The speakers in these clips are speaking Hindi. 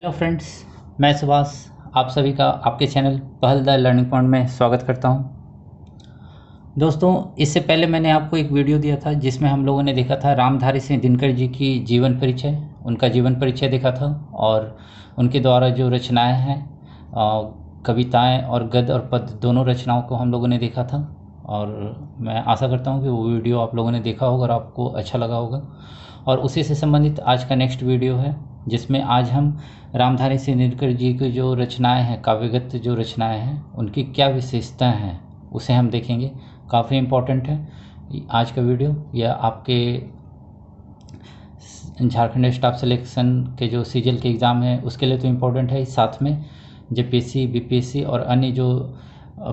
हेलो फ्रेंड्स, मैं सुभाष आप सभी का आपके चैनल पहल द लर्निंग पॉइंट में स्वागत करता हूं। दोस्तों, इससे पहले मैंने आपको एक वीडियो दिया था जिसमें हम लोगों ने देखा था रामधारी सिंह दिनकर जी की जीवन परिचय, उनका जीवन परिचय देखा था और उनके द्वारा जो रचनाएं हैं, कविताएं और गद्य और पद्य दोनों रचनाओं को हम लोगों ने देखा था। और मैं आशा करता हूं कि वो वीडियो आप लोगों ने देखा होगा और आपको अच्छा लगा होगा। और उसी से संबंधित आज का नेक्स्ट वीडियो है जिसमें आज हम रामधारी सिंह दिनकर जी की जो रचनाएं हैं, काव्यगत जो रचनाएं हैं, उनकी क्या विशेषताएं हैं उसे हम देखेंगे। काफ़ी इम्पोर्टेंट है आज का वीडियो। यह आपके झारखंड स्टाफ सिलेक्शन के जो सीजीएल के एग्ज़ाम है उसके लिए तो इम्पोर्टेंट है, साथ में जेपीएससी, बीपीएससी और अन्य जो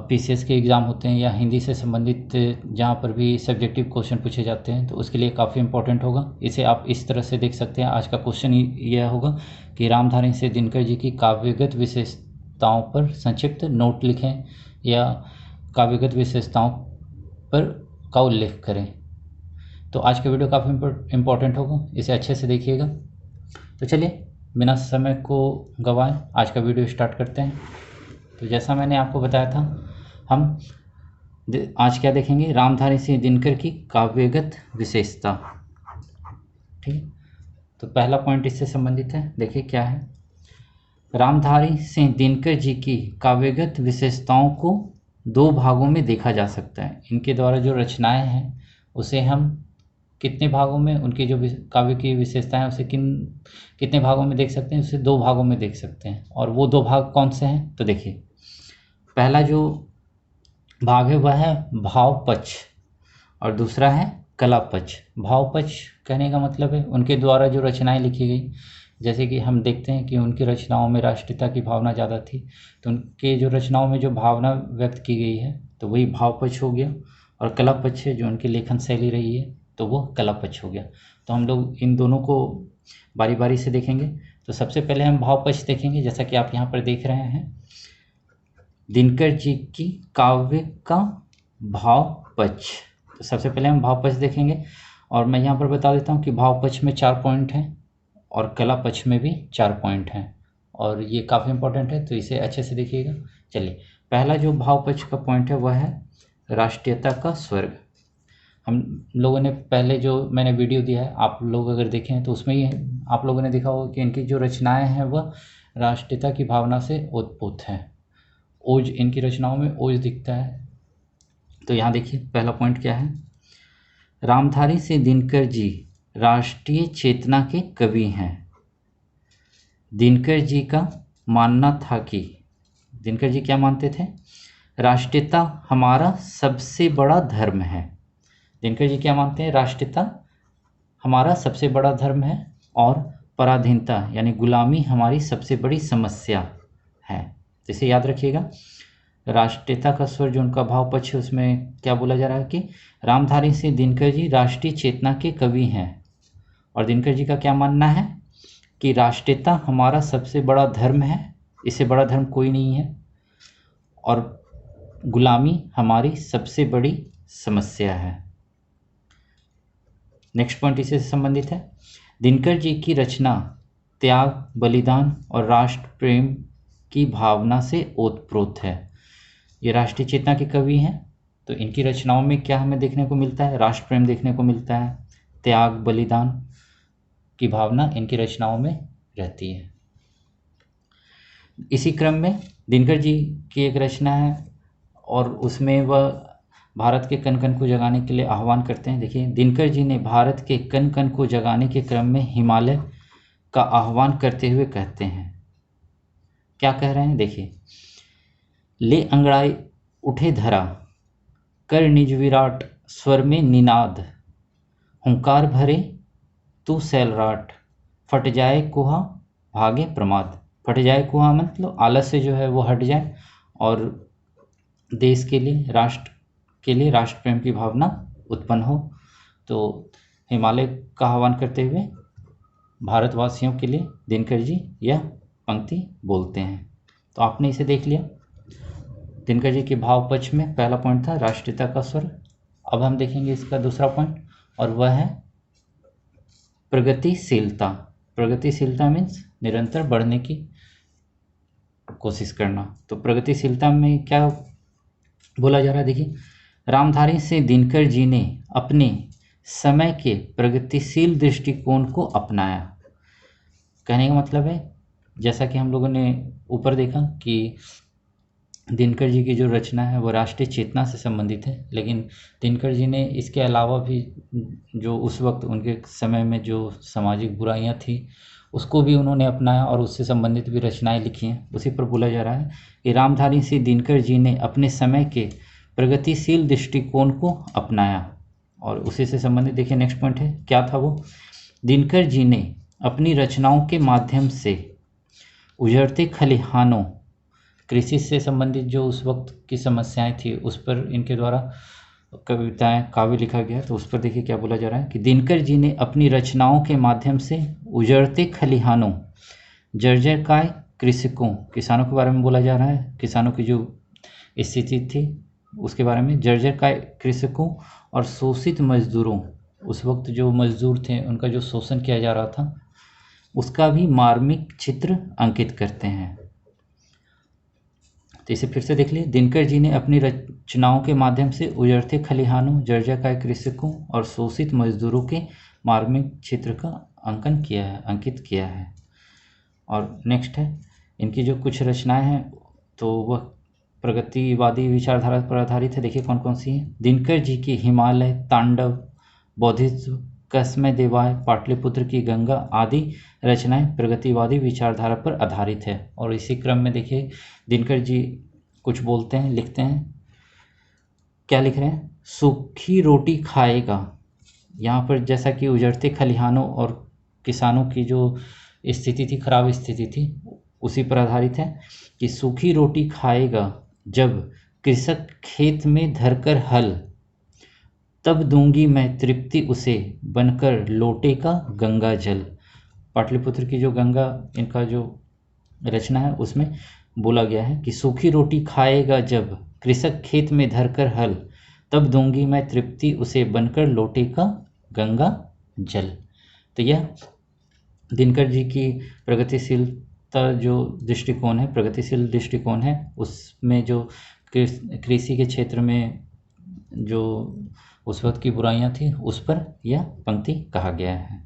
पीसीएस के एग्ज़ाम होते हैं या हिंदी से संबंधित जहाँ पर भी सब्जेक्टिव क्वेश्चन पूछे जाते हैं तो उसके लिए काफ़ी इंपॉर्टेंट होगा। इसे आप इस तरह से देख सकते हैं। आज का क्वेश्चन यह होगा कि रामधारी सिंह दिनकर जी की काव्यगत विशेषताओं पर संक्षिप्त नोट लिखें या काव्यगत विशेषताओं पर का उल्लेख करें। तो आज का वीडियो काफ़ी इम्पोर्टेंट होगा, इसे अच्छे से देखिएगा। तो चलिए बिना समय को गंवाए आज का वीडियो स्टार्ट करते हैं। तो जैसा मैंने आपको बताया था, हम आज क्या देखेंगे, रामधारी सिंह दिनकर की काव्यगत विशेषता। ठीक है, तो पहला पॉइंट इससे संबंधित है। देखिए क्या है, रामधारी सिंह दिनकर जी की काव्यगत विशेषताओं को दो भागों में देखा जा सकता है। इनके द्वारा जो रचनाएं हैं उसे हम कितने भागों में, उनकी जो काव्य की विशेषताएं उसे कितने भागों में देख सकते हैं, उसे दो भागों में देख सकते हैं। और वो दो भाग कौन से हैं, तो देखिए पहला जो भाग है वह है भाव पक्ष और दूसरा है कला पक्ष। भाव पक्ष कहने का मतलब है उनके द्वारा जो रचनाएं लिखी गई, जैसे कि हम देखते हैं कि उनकी रचनाओं में राष्ट्रीयता की भावना ज़्यादा थी, तो उनके जो रचनाओं में जो भावना व्यक्त की गई है तो वही भाव पक्ष हो गया। और कला पक्ष है जो उनकी लेखन शैली रही है तो वो कला पक्ष हो गया। तो हम लोग इन दोनों को बारी बारी से देखेंगे। तो सबसे पहले हम भाव पक्ष देखेंगे, जैसा कि आप यहाँ पर देख रहे हैं, दिनकर जी की काव्य का भाव पक्ष। तो सबसे पहले हम भाव पक्ष देखेंगे और मैं यहाँ पर बता देता हूँ कि भाव पक्ष में 4 पॉइंट हैं और कला पक्ष में भी 4 पॉइंट हैं और ये काफ़ी इंपॉर्टेंट है, तो इसे अच्छे से देखिएगा। चलिए, पहला जो भाव पक्ष का पॉइंट है वह है राष्ट्रीयता का स्वर्ग। हम लोगों ने पहले जो मैंने वीडियो दिया है, आप लोग अगर देखें तो उसमें ही आप लोगों ने देखा होगा कि इनकी जो रचनाएं हैं वह राष्ट्रीयता की भावना से ओतप्रोत हैं। ओज, इनकी रचनाओं में ओज दिखता है। तो यहाँ देखिए पहला पॉइंट क्या है, रामधारी सिंह दिनकर जी राष्ट्रीय चेतना के कवि हैं। दिनकर जी का मानना था कि, दिनकर जी क्या मानते थे, राष्ट्रीयता हमारा सबसे बड़ा धर्म है। दिनकर जी क्या मानते हैं, राष्ट्रीयता हमारा सबसे बड़ा धर्म है और पराधीनता यानी गुलामी हमारी सबसे बड़ी समस्या है। इसे याद रखिएगा। राष्ट्रीयता का स्वर जो उनका भाव पक्ष है उसमें क्या बोला जा रहा है कि रामधारी सिंह दिनकर जी राष्ट्रीय चेतना के कवि हैं और दिनकर जी का क्या मानना है कि राष्ट्रीयता हमारा सबसे बड़ा धर्म है, इससे बड़ा धर्म कोई नहीं है, और गुलामी हमारी सबसे बड़ी समस्या है। नेक्स्ट पॉइंट इससे संबंधित है, दिनकर जी की रचना त्याग, बलिदान और राष्ट्र प्रेम की भावना से ओतप्रोत है। ये राष्ट्रीय चेतना के कवि हैं, तो इनकी रचनाओं में क्या हमें देखने को मिलता है, राष्ट्र प्रेम देखने को मिलता है, त्याग बलिदान की भावना इनकी रचनाओं में रहती है। इसी क्रम में दिनकर जी की एक रचना है और उसमें वह भारत के कण कण को जगाने के लिए आह्वान करते हैं। देखिए, दिनकर जी ने भारत के कण कण को जगाने के क्रम में हिमालय का आह्वान करते हुए कहते हैं, क्या कह रहे हैं, देखिए, ले अंगड़ाई उठे धरा, कर निज विराट स्वर में निनाद, हुंकार भरे तू सैलराट, फट जाए कुहा भागे प्रमाद। फट जाए कुहा मतलब आलस्य जो है वो हट जाए और देश के लिए, राष्ट्र के लिए राष्ट्र प्रेम की भावना उत्पन्न हो। तो हिमालय का आह्वान करते हुए भारतवासियों के लिए दिनकर जी यह पंक्ति बोलते हैं। तो आपने इसे देख लिया। दिनकर जी के भाव पक्ष में पहला पॉइंट था राष्ट्रीयता का स्वर। अब हम देखेंगे इसका दूसरा पॉइंट और वह है प्रगतिशीलता। प्रगतिशीलता मीन्स निरंतर बढ़ने की कोशिश करना। तो प्रगतिशीलता में क्या बोला जा रहा है, देखिए, रामधारी सिंह दिनकर जी ने अपने समय के प्रगतिशील दृष्टिकोण को अपनाया। कहने का मतलब है, जैसा कि हम लोगों ने ऊपर देखा कि दिनकर जी की जो रचना है वो राष्ट्रीय चेतना से संबंधित है, लेकिन दिनकर जी ने इसके अलावा भी जो उस वक्त उनके समय में जो सामाजिक बुराइयां थी उसको भी उन्होंने अपनाया और उससे संबंधित भी रचनाएं लिखी हैं। उसी पर बोला जा रहा है कि रामधारी सिंह दिनकर जी ने अपने समय के प्रगतिशील दृष्टिकोण को अपनाया। और उसी से संबंधित देखिए नेक्स्ट पॉइंट है, क्या था वो, दिनकर जी ने अपनी रचनाओं के माध्यम से उजड़ते खलिहानों, कृषि से संबंधित जो उस वक्त की समस्याएं थी उस पर इनके द्वारा कविताएं काव्य लिखा गया। तो उस पर देखिए क्या बोला जा रहा है कि दिनकर जी ने अपनी रचनाओं के माध्यम से उजड़ते खलिहानों, जर्जरकाय कृषकों, किसानों के बारे में बोला जा रहा है, किसानों की जो स्थिति थी उसके बारे में, जर्जरकाय कृषकों और शोषित मजदूरों, उस वक्त जो मजदूर थे उनका जो शोषण किया जा रहा था उसका भी मार्मिक चित्र अंकित करते हैं। तो इसे फिर से देख लिए, दिनकर जी ने अपनी रचनाओं के माध्यम से उजड़ते खलिहानों, जर्जरकाय कृषकों और शोषित मजदूरों के मार्मिक चित्र का अंकित किया है। और नेक्स्ट है, इनकी जो कुछ रचनाएं हैं तो वह प्रगतिवादी विचारधारा पर आधारित है। देखिए कौन कौन सी हैं। दिनकर जी की हिमालय, तांडव, बौद्धिज्म, कसमें देवाय, पाटलिपुत्र की गंगा आदि रचनाएं प्रगतिवादी विचारधारा पर आधारित है। और इसी क्रम में देखिए दिनकर जी कुछ बोलते हैं, लिखते हैं, क्या लिख रहे हैं, सूखी रोटी खाएगा। यहाँ पर जैसा कि उजड़ते खलिहानों और किसानों की जो स्थिति थी, खराब स्थिति थी, उसी पर आधारित है कि सूखी रोटी खाएगा जब कृषक खेत में धरकर हल, तब दूंगी मैं तृप्ति उसे बनकर लोटे का गंगा जल। पाटलिपुत्र की जो गंगा इनका जो रचना है उसमें बोला गया है कि सूखी रोटी खाएगा जब कृषक खेत में धरकर हल, तब दूंगी मैं तृप्ति उसे बनकर लोटे का गंगा जल। तो यह दिनकर जी की प्रगतिशीलता जो दृष्टिकोण है, प्रगतिशील दृष्टिकोण है, उसमें जो कृषि के क्षेत्र में जो उस वक्त की बुराइयां थी उस पर यह पंक्ति कहा गया है।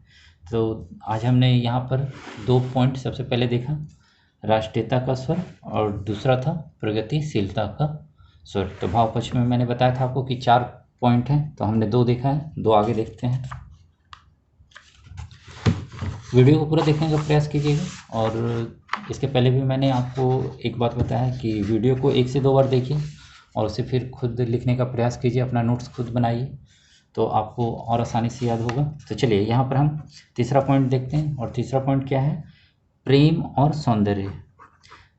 तो आज हमने यहाँ पर 2 पॉइंट सबसे पहले देखा, राष्ट्रीयता का स्वर, और दूसरा था प्रगतिशीलता का स्वर। तो भाव पक्ष में मैंने बताया था आपको कि 4 पॉइंट हैं, तो हमने 2 देखा है, 2 आगे देखते हैं। वीडियो को पूरा देखने का प्रयास कीजिएगा। और इसके पहले भी मैंने आपको एक बात बताया कि वीडियो को 1 से 2 बार देखिए और उसे फिर खुद लिखने का प्रयास कीजिए, अपना नोट्स खुद बनाइए, तो आपको और आसानी से याद होगा। तो चलिए यहाँ पर हम तीसरा पॉइंट देखते हैं। और तीसरा पॉइंट क्या है, प्रेम और सौंदर्य।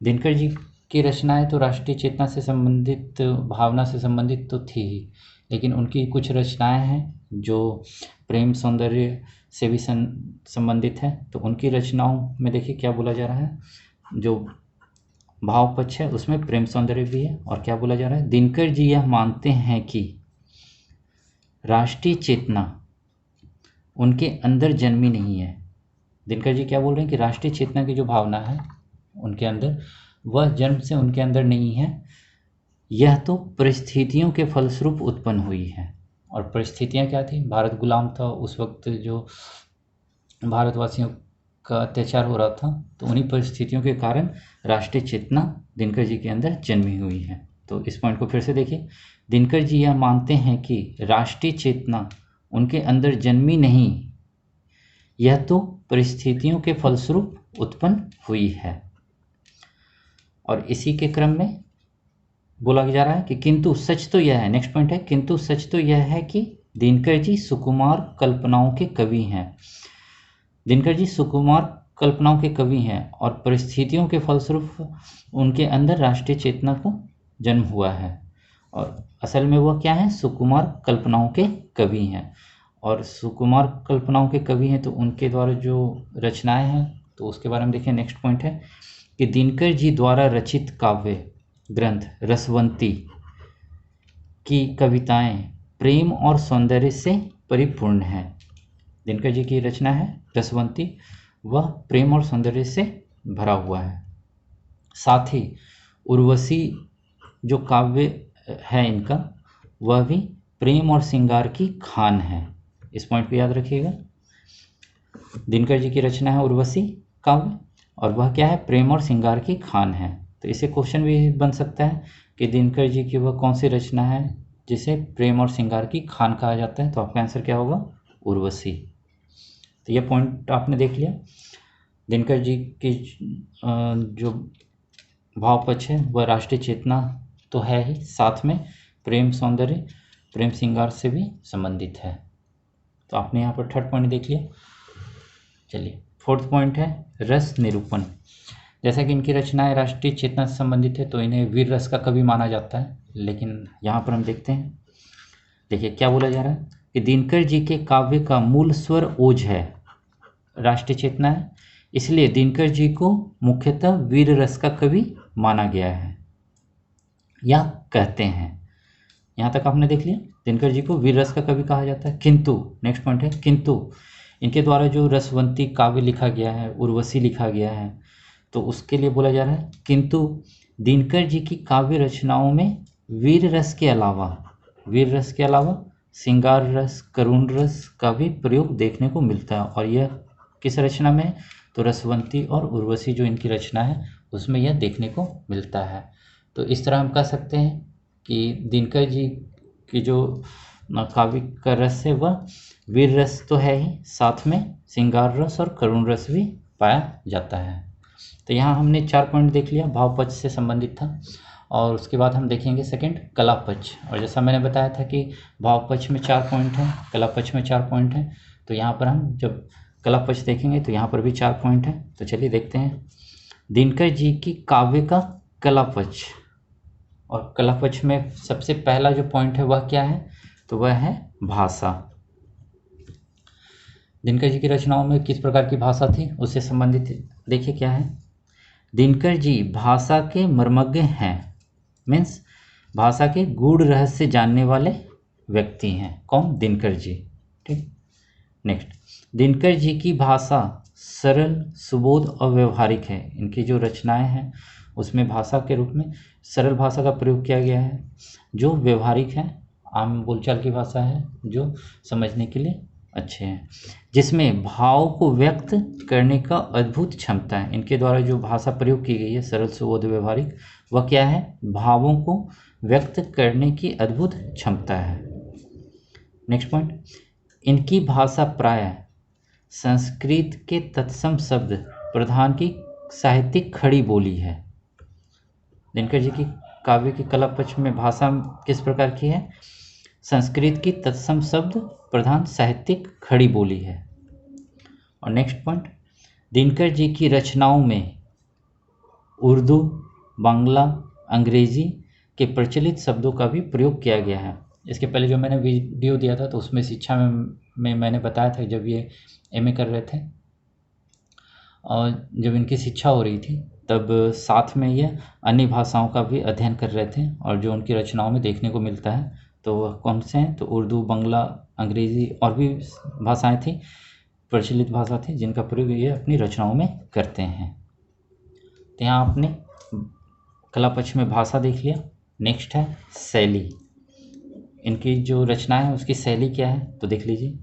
दिनकर जी की रचनाएं तो राष्ट्रीय चेतना से संबंधित, भावना से संबंधित तो थी ही, लेकिन उनकी कुछ रचनाएं हैं जो प्रेम सौंदर्य से भी संबंधित है। तो उनकी रचनाओं में देखिए क्या बोला जा रहा है, जो भाव पक्ष है उसमें प्रेम सौंदर्य भी है। और क्या बोला जा रहा है, दिनकर जी यह मानते हैं कि राष्ट्रीय चेतना उनके अंदर जन्मी नहीं है। दिनकर जी क्या बोल रहे हैं कि राष्ट्रीय चेतना की जो भावना है उनके अंदर, वह जन्म से उनके अंदर नहीं है, यह तो परिस्थितियों के फलस्वरूप उत्पन्न हुई है। और परिस्थितियां क्या थी, भारत गुलाम था उस वक्त, जो भारतवासियों का अत्याचार हो रहा था, तो उन्हीं परिस्थितियों के कारण राष्ट्रीय चेतना दिनकर जी के अंदर जन्मी हुई है। तो इस पॉइंट को फिर से देखिए, दिनकर जी यह मानते हैं कि राष्ट्रीय चेतना उनके अंदर जन्मी नहीं, यह तो परिस्थितियों के फलस्वरूप उत्पन्न हुई है। और इसी के क्रम में बोला जा रहा है कि किंतु सच तो यह है, नेक्स्ट पॉइंट है, किंतु सच तो यह है कि दिनकर जी सुकुमार कल्पनाओं के कवि हैं। दिनकर जी सुकुमार कल्पनाओं के कवि हैं और परिस्थितियों के फलस्वरूप उनके अंदर राष्ट्रीय चेतना को जन्म हुआ है। और असल में वह क्या है, सुकुमार कल्पनाओं के कवि हैं। और सुकुमार कल्पनाओं के कवि हैं तो उनके द्वारा जो रचनाएं हैं तो उसके बारे में देखिए। नेक्स्ट पॉइंट है कि दिनकर जी द्वारा रचित काव्य ग्रंथ रसवंती की कविताएं प्रेम और सौंदर्य से परिपूर्ण है। दिनकर जी की रचना है रसवंती, वह प्रेम और सौंदर्य से भरा हुआ है। साथ ही उर्वशी जो काव्य है इनका, वह भी प्रेम और श्रृंगार की खान है। इस पॉइंट को याद रखिएगा। दिनकर जी की रचना है उर्वशी काव्य, और वह क्या है, प्रेम और श्रृंगार की खान है। तो इससे क्वेश्चन भी बन सकता है कि दिनकर जी की वह कौन सी रचना है जिसे प्रेम और श्रृंगार की खान कहा जाता है। तो आपका आंसर क्या होगा, उर्वशी। तो यह पॉइंट आपने देख लिया। दिनकर जी की जो भाव पक्ष है वह राष्ट्रीय चेतना तो है ही, साथ में प्रेम सौंदर्य प्रेम श्रृंगार से भी संबंधित है। तो आपने यहाँ पर थर्ड पॉइंट देख लिया। चलिए फोर्थ पॉइंट है रस निरूपण। जैसा कि इनकी रचनाएं राष्ट्रीय चेतना से संबंधित है तो इन्हें वीर रस का कवि माना जाता है। लेकिन यहाँ पर हम देखते हैं, देखिए क्या बोला जा रहा है कि दिनकर जी के काव्य का मूल स्वर ओज है, राष्ट्रीय चेतना है, इसलिए दिनकर जी को मुख्यतः वीर रस का कवि माना गया है या कहते हैं। यहाँ तक आपने देख लिया, दिनकर जी को वीर रस का कवि कहा जाता है। किंतु नेक्स्ट पॉइंट है किंतु इनके द्वारा जो रसवंती काव्य लिखा गया है, उर्वशी लिखा गया है, तो उसके लिए बोला जा रहा है किंतु दिनकर जी की काव्य रचनाओं में वीर रस के अलावा श्रृंगार रस, करुण रस का भी प्रयोग देखने को मिलता है। और यह किस रचना में है, तो रसवंती और उर्वशी जो इनकी रचना है उसमें यह देखने को मिलता है। तो इस तरह हम कह सकते हैं कि दिनकर जी की जो काव्य का रस है वह वीर रस तो है ही, साथ में श्रृंगार रस और करुण रस भी पाया जाता है। तो यहाँ हमने 4 पॉइंट देख लिया, भाव पक्ष से संबंधित था। और उसके बाद हम देखेंगे सेकंड कला पक्ष। और जैसा मैंने बताया था कि भाव पक्ष में 4 पॉइंट हैं, कला पक्ष में 4 पॉइंट हैं। तो यहाँ पर हम जब कला पक्ष देखेंगे तो यहाँ पर भी 4 पॉइंट हैं। तो चलिए देखते हैं दिनकर जी की काव्य का कला पक्ष। और कला पक्ष में सबसे पहला जो पॉइंट है वह क्या है, तो वह है भाषा। दिनकर जी की रचनाओं में किस प्रकार की भाषा थी उससे संबंधित देखिए क्या है। दिनकर जी भाषा के मर्मज्ञ हैं, मीन्स भाषा के गूढ़ रहस्य जानने वाले व्यक्ति हैं। कौन, दिनकर जी। ठीक, नेक्स्ट, दिनकर जी की भाषा सरल, सुबोध और व्यवहारिक है। इनकी जो रचनाएं हैं उसमें भाषा के रूप में सरल भाषा का प्रयोग किया गया है, जो व्यवहारिक है, आम बोलचाल की भाषा है, जो समझने के लिए अच्छे हैं, जिसमें भाव को व्यक्त करने का अद्भुत क्षमता है। इनके द्वारा जो भाषा प्रयोग की गई है सरल, सुबोध, व्यवहारिक, वह क्या है, भावों को व्यक्त करने की अद्भुत क्षमता है। नेक्स्ट पॉइंट, इनकी भाषा प्रायः संस्कृत के तत्सम शब्द प्रधान की साहित्यिक खड़ी बोली है। दिनकर जी की काव्य की कला पक्ष में भाषा किस प्रकार की है, संस्कृत की तत्सम शब्द प्रधान साहित्यिक खड़ी बोली है। और नेक्स्ट पॉइंट, दिनकर जी की रचनाओं में उर्दू, बांग्ला, अंग्रेजी के प्रचलित शब्दों का भी प्रयोग किया गया है। इसके पहले जो मैंने वीडियो दिया था तो उसमें शिक्षा में मैंने बताया था, जब ये एमए कर रहे थे और जब इनकी शिक्षा हो रही थी तब साथ में ये अन्य भाषाओं का भी अध्ययन कर रहे थे, और जो उनकी रचनाओं में देखने को मिलता है तो वह कौन से हैं, तो उर्दू, बांग्ला, अंग्रेज़ी और भी भाषाएं थी, प्रचलित भाषा थी, जिनका प्रयोग ये अपनी रचनाओं में करते हैं। तो यहाँ आपने कला पक्ष में भाषा देख लिया। नेक्स्ट है शैली। इनकी जो रचना है उसकी शैली क्या है तो देख लीजिए।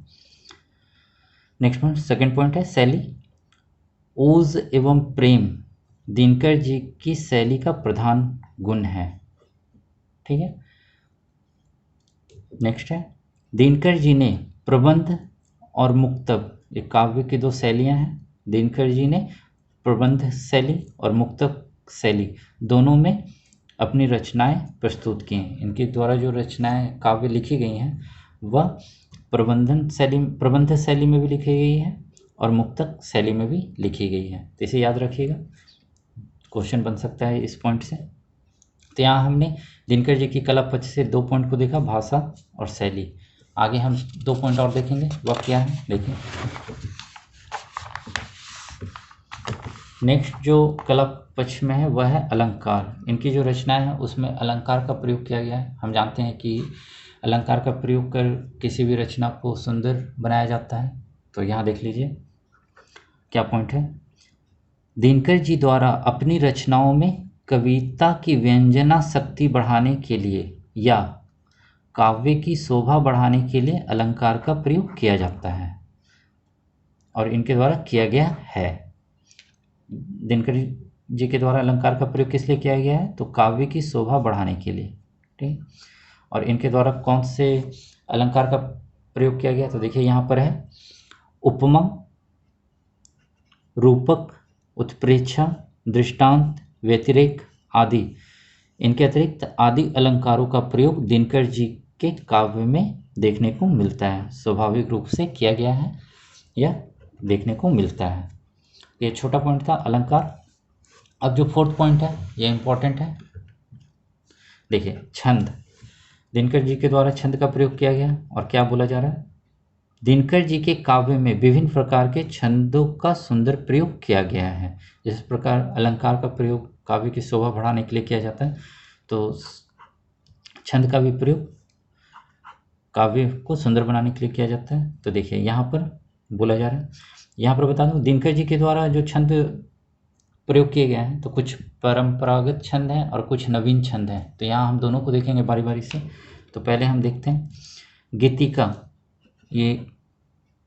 नेक्स्ट पॉइंट, सेकंड पॉइंट है शैली। ओज एवं प्रेम दिनकर जी की शैली का प्रधान गुण है। ठीक है, नेक्स्ट है दिनकर जी ने प्रबंध और मुक्तक, ये काव्य की 2 शैलियां हैं। दिनकर जी ने प्रबंध शैली और मुक्तक शैली दोनों में अपनी रचनाएं प्रस्तुत की हैं। इनके द्वारा जो रचनाएं काव्य लिखी गई हैं वह प्रबंध शैली में भी लिखी गई है और मुक्तक शैली में भी लिखी गई है। तो इसे याद रखिएगा, क्वेश्चन बन सकता है इस पॉइंट से। तो यहाँ हमने दिनकर जी की कला पक्ष से 2 पॉइंट को देखा, भाषा और शैली। आगे हम 2 पॉइंट और देखेंगे, वह क्या है देखिए। नेक्स्ट जो कला पक्ष में है वह है अलंकार। इनकी जो रचनाएं हैं उसमें अलंकार का प्रयोग किया गया है। हम जानते हैं कि अलंकार का प्रयोग कर किसी भी रचना को सुंदर बनाया जाता है। तो यहाँ देख लीजिए, क्या पॉइंट है, दिनकर जी द्वारा अपनी रचनाओं में कविता की व्यंजना शक्ति बढ़ाने के लिए या काव्य की शोभा बढ़ाने के लिए अलंकार का प्रयोग किया जाता है और इनके द्वारा किया गया है। दिनकर जी के द्वारा अलंकार का प्रयोग किस लिए किया गया है, तो काव्य की शोभा बढ़ाने के लिए, ठीक। और इनके द्वारा कौन से अलंकार का प्रयोग किया गया, तो देखिए यहाँ पर है उपमा, रूपक, उत्प्रेक्षा, दृष्टांत, व्यतिरेक आदि। इनके अतिरिक्त आदि अलंकारों का प्रयोग दिनकर जी के काव्य में देखने को मिलता है, स्वाभाविक रूप से किया गया है या देखने को मिलता है। ये छोटा पॉइंट था अलंकार। अब जो फोर्थ पॉइंट है ये इंपॉर्टेंट है। देखिए छंद, दिनकर जी के द्वारा छंद का प्रयोग किया गया और क्या बोला जा रहा है, दिनकर जी के काव्य में विभिन्न प्रकार के छंदों का सुंदर प्रयोग किया गया है। जिस प्रकार अलंकार का प्रयोग काव्य की शोभा बढ़ाने के लिए किया जाता है, तो छंद का भी प्रयोग काव्य को सुंदर बनाने के लिए किया जाता है। तो देखिए यहाँ पर बोला जा रहा है, यहाँ पर बता दूँ दिनकर जी के द्वारा जो छंद प्रयोग किए गए हैं तो कुछ परंपरागत छंद हैं और कुछ नवीन छंद हैं। तो यहाँ हम दोनों को देखेंगे बारी बारी से। तो पहले हम देखते हैं गीतिका, ये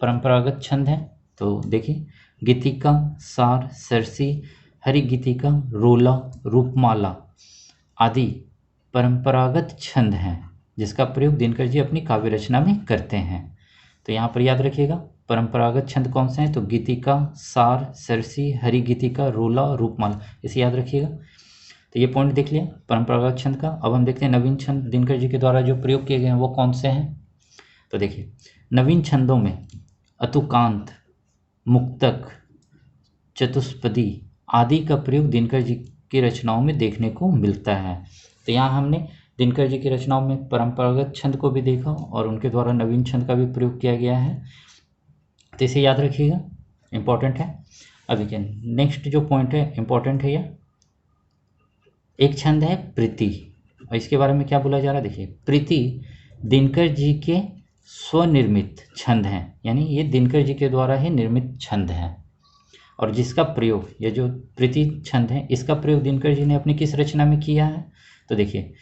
परंपरागत छंद है। तो देखिए गीतिका, सार, सरसी, हरि गीतिका, रोला, रूपमाला आदि परंपरागत छंद हैं जिसका प्रयोग दिनकर जी अपनी काव्य रचना में करते हैं। तो यहाँ पर याद रखिएगा परंपरागत छंद कौन से हैं, तो गीतिका, सार, सरसी, हरि गीतिका, रोला, रूपमाला, इसे याद रखिएगा। तो ये पॉइंट देख लिया परंपरागत छंद का। अब हम देखते हैं नवीन छंद दिनकर जी के द्वारा जो प्रयोग किए गए हैं वो कौन से हैं। तो देखिए नवीन छंदों में अतुकांत, मुक्तक, चतुष्पदी आदि का प्रयोग दिनकर जी की रचनाओं में देखने को मिलता है। तो यहाँ हमने दिनकर जी की रचनाओं में परंपरागत छंद को भी देखा और उनके द्वारा नवीन छंद का भी प्रयोग किया गया है। तो इसे याद रखिएगा, इम्पॉर्टेंट है। अब देखिए नेक्स्ट जो पॉइंट है इम्पॉर्टेंट है यह, एक छंद है प्रीति और इसके बारे में क्या बोला जा रहा है। देखिए प्रीति दिनकर जी के स्वनिर्मित छंद हैं, यानी ये दिनकर जी के द्वारा ही निर्मित छंद हैं और जिसका प्रयोग, ये जो प्रीति छंद है इसका प्रयोग दिनकर जी ने अपनी किस रचना में किया है। तो देखिए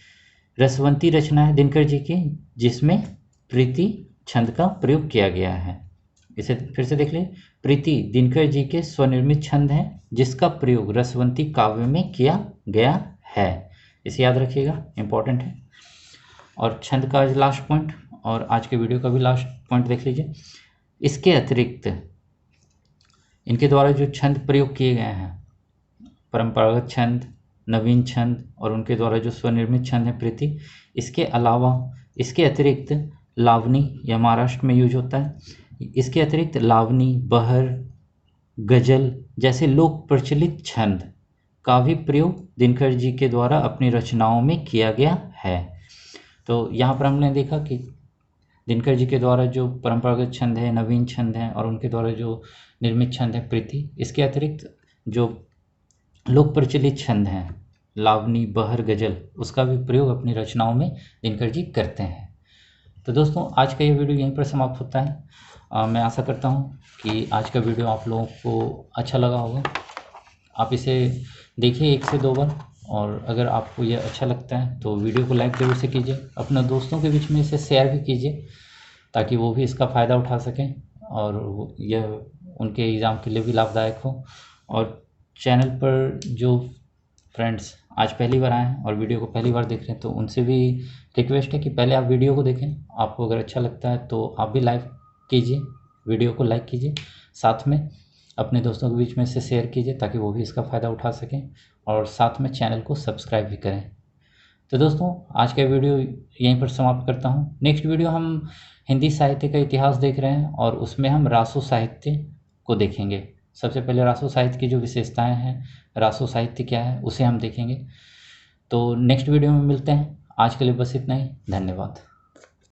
रसवंती रचना है दिनकर जी की जिसमें प्रीति छंद का प्रयोग किया गया है। इसे फिर से देख ले, प्रीति दिनकर जी के स्वनिर्मित छंद हैं जिसका प्रयोग रसवंती काव्य में किया गया है। इसे याद रखिएगा, इंपॉर्टेंट है। और छंद का लास्ट पॉइंट और आज के वीडियो का भी लास्ट पॉइंट देख लीजिए। इसके अतिरिक्त इनके द्वारा जो छंद प्रयोग किए गए हैं, परंपरागत छंद, नवीन छंद और उनके द्वारा जो स्वनिर्मित छंद है प्रीति, इसके अलावा इसके अतिरिक्त लावनी या महाराष्ट्र में यूज होता है, इसके अतिरिक्त लावनी, बहर, गजल जैसे लोक प्रचलित छंद का भी प्रयोग दिनकर जी के द्वारा अपनी रचनाओं में किया गया है। तो यहाँ पर हमने देखा कि दिनकर जी के द्वारा जो परंपरागत छंद है, नवीन छंद हैं और उनके द्वारा जो निर्मित छंद है प्रीति, इसके अतिरिक्त जो लोक प्रचलित छंद हैं लावनी, बहर, गजल, उसका भी प्रयोग अपनी रचनाओं में दिनकर जी करते हैं। तो दोस्तों आज का ये वीडियो यहीं पर समाप्त होता है। मैं आशा करता हूँ कि आज का वीडियो आप लोगों को अच्छा लगा होगा। आप इसे देखिए 1 से 2 बार और अगर आपको यह अच्छा लगता है तो वीडियो को लाइक ज़रूर से कीजिए, अपने दोस्तों के बीच में इसे शेयर भी कीजिए ताकि वो भी इसका फ़ायदा उठा सकें और यह उनके एग्ज़ाम के लिए भी लाभदायक हो। और चैनल पर जो फ्रेंड्स आज पहली बार आए हैं और वीडियो को पहली बार देख रहे हैं तो उनसे भी रिक्वेस्ट है कि पहले आप वीडियो को देखें, आपको अगर अच्छा लगता है तो आप भी लाइक कीजिए, वीडियो को लाइक कीजिए, साथ में अपने दोस्तों के बीच में इसे शेयर कीजिए ताकि वो भी इसका फ़ायदा उठा सकें और साथ में चैनल को सब्सक्राइब भी करें। तो दोस्तों आज का वीडियो यहीं पर समाप्त करता हूँ। नेक्स्ट वीडियो हम हिंदी साहित्य का इतिहास देख रहे हैं और उसमें हम रासो साहित्य को देखेंगे। सबसे पहले रासो साहित्य की जो विशेषताएं हैं, रासो साहित्य क्या है, उसे हम देखेंगे। तो नेक्स्ट वीडियो में मिलते हैं। आज के लिए बस इतना ही, धन्यवाद।